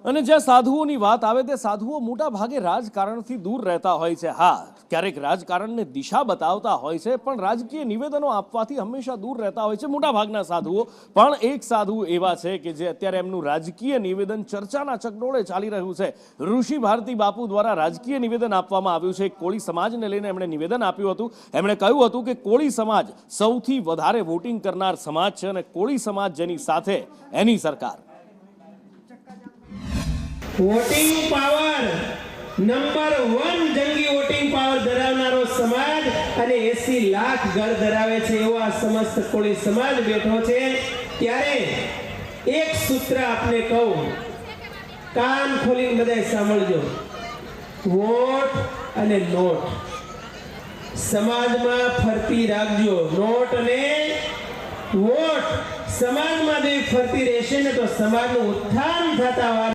અને જ્યાં સાધુઓની વાત આવે તે સાધુઓ મોટા ભાગે રાજકારણથી દૂર રહેતા હોય છે। હા, ક્યારેક રાજકારણને દિશા બતાવતા હોય છે, પણ રાજકીય નિવેદનો આપવાથી હંમેશા દૂર રહેતા હોય છે મોટા ભાગના સાધુઓ। પણ એક સાધુ એવા છે કે જે અત્યારે એમનું રાજકીય નિવેદન ચર્ચાના ચકડોળે ચાલી રહ્યું છે। ઋષિ ભારતી બાપુ દ્વારા રાજકીય નિવેદન આપવામાં આવ્યું છે। કોળી સમાજને લઈને એમણે નિવેદન આપ્યું હતું। એમણે કહ્યું હતું કે કોળી સમાજ સૌથી વધારે વોટિંગ કરનાર સમાજ છે અને કોળી સમાજ જેની સાથે એની સરકાર। वोटिंग पावर नंबर 1 जंगी वोटिंग पावर धरावनारो समाज અને 80 લાખ ઘર ધરાવે છે એવો સમસ્ત કોળી સમાજ બેઠો છે। ત્યારે એક સૂત્ર આપને કહું, કાન ખોલીને બધાય સાંભળજો। વોટ અને નોટ સમાજમાં ફરતી રાખજો। નોટ અને વોટ સમાજમાં જે ફરતી રહેશે ને તો સમાજનું ઉત્થાન થતા